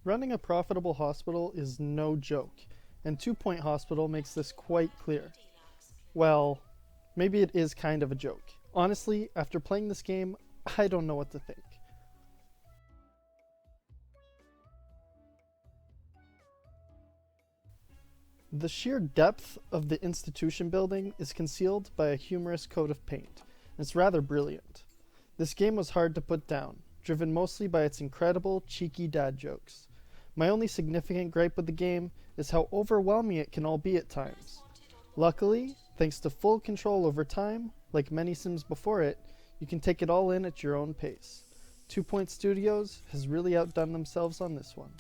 Running a profitable hospital is no joke, and 2 Point Hospital makes this quite clear. Well, maybe it is kind of a joke. Honestly, after playing this game, I don't know what to think. The sheer depth of the institution building is concealed by a humorous coat of paint, and it's rather brilliant. This game was hard to put down, driven mostly by its incredible, cheeky dad jokes. My only significant gripe with the game is how overwhelming it can all be at times. Luckily, thanks to full control over time, like many Sims before it, you can take it all in at your own pace. 2 Point Studios has really outdone themselves on this one.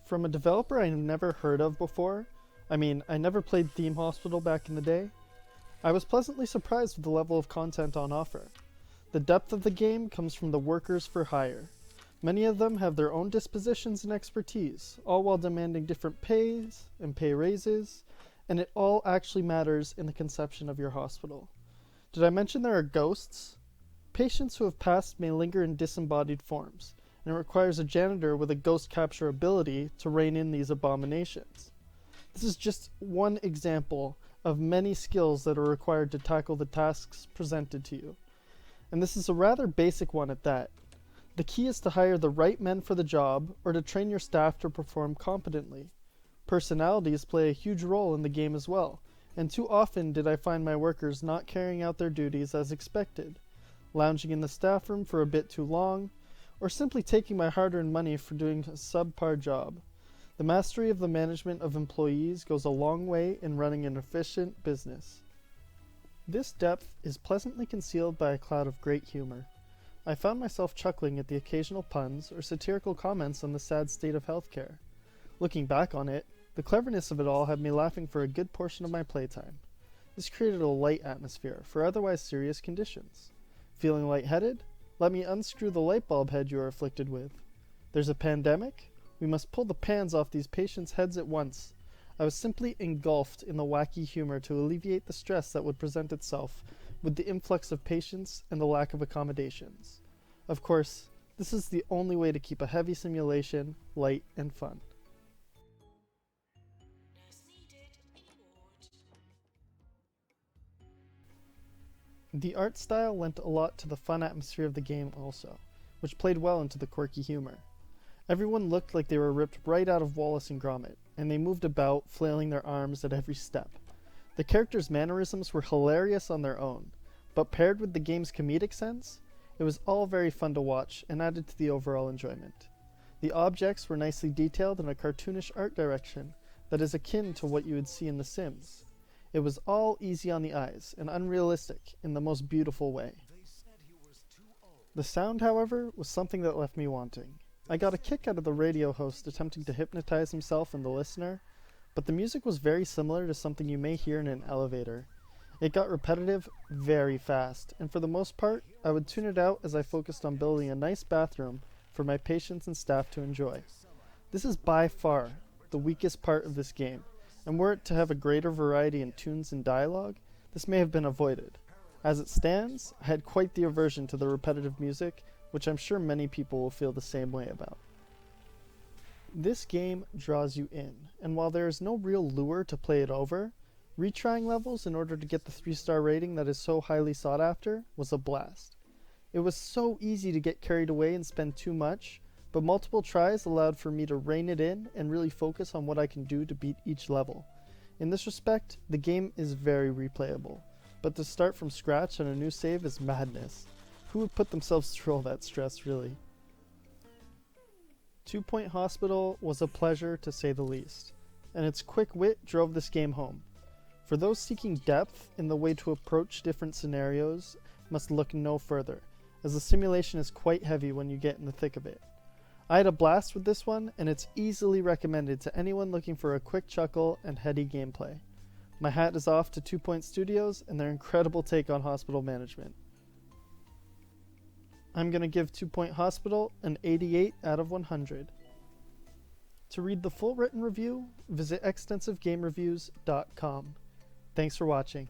From a developer I've never heard of before, I never played Theme Hospital back in the day, I was pleasantly surprised with the level of content on offer. The depth of the game comes from the workers for hire. Many of them have their own dispositions and expertise, all while demanding different pays and pay raises, and it all actually matters in the conception of your hospital. Did I mention there are ghosts? Patients who have passed may linger in disembodied forms, and it requires a janitor with a ghost capture ability to rein in these abominations. This is just one example of many skills that are required to tackle the tasks presented to you. And this is a rather basic one at that. The key is to hire the right men for the job or to train your staff to perform competently. Personalities play a huge role in the game as well, and too often did I find my workers not carrying out their duties as expected, lounging in the staff room for a bit too long, or simply taking my hard-earned money for doing a subpar job. The mastery of the management of employees goes a long way in running an efficient business. This depth is pleasantly concealed by a cloud of great humor. I found myself chuckling at the occasional puns or satirical comments on the sad state of healthcare. Looking back on it, the cleverness of it all had me laughing for a good portion of my playtime. This created a light atmosphere for otherwise serious conditions. Feeling lightheaded? Let me unscrew the light bulb head you are afflicted with. There's a pandemic? We must pull the pans off these patients' heads at once. I was simply engulfed in the wacky humor to alleviate the stress that would present itself with the influx of patients and the lack of accommodations. Of course, this is the only way to keep a heavy simulation light and fun. The art style lent a lot to the fun atmosphere of the game also, which played well into the quirky humor. Everyone looked like they were ripped right out of Wallace and Gromit, and they moved about, flailing their arms at every step. The characters' mannerisms were hilarious on their own, but paired with the game's comedic sense, it was all very fun to watch and added to the overall enjoyment. The objects were nicely detailed in a cartoonish art direction that is akin to what you would see in The Sims. It was all easy on the eyes and unrealistic in the most beautiful way. The sound, however, was something that left me wanting. I got a kick out of the radio host attempting to hypnotize himself and the listener, but the music was very similar to something you may hear in an elevator. It got repetitive very fast, and for the most part, I would tune it out as I focused on building a nice bathroom for my patients and staff to enjoy. This is by far the weakest part of this game, and were it to have a greater variety in tunes and dialogue, this may have been avoided. As it stands, I had quite the aversion to the repetitive music, which I'm sure many people will feel the same way about. This game draws you in, and while there is no real lure to play it over, retrying levels in order to get the 3-star rating that is so highly sought after was a blast. It was so easy to get carried away and spend too much, but multiple tries allowed for me to rein it in and really focus on what I can do to beat each level. In this respect, the game is very replayable, but to start from scratch on a new save is madness. Who would put themselves through all that stress, really? 2 Point Hospital was a pleasure to say the least, and its quick wit drove this game home. For those seeking depth in the way to approach different scenarios must look no further, as the simulation is quite heavy when you get in the thick of it. I had a blast with this one, and it's easily recommended to anyone looking for a quick chuckle and heady gameplay. My hat is off to 2 Point Studios and their incredible take on hospital management. I'm going to give 2 Point Hospital an 88 out of 100. To read the full written review, visit extensivegamereviews.com. Thanks for watching.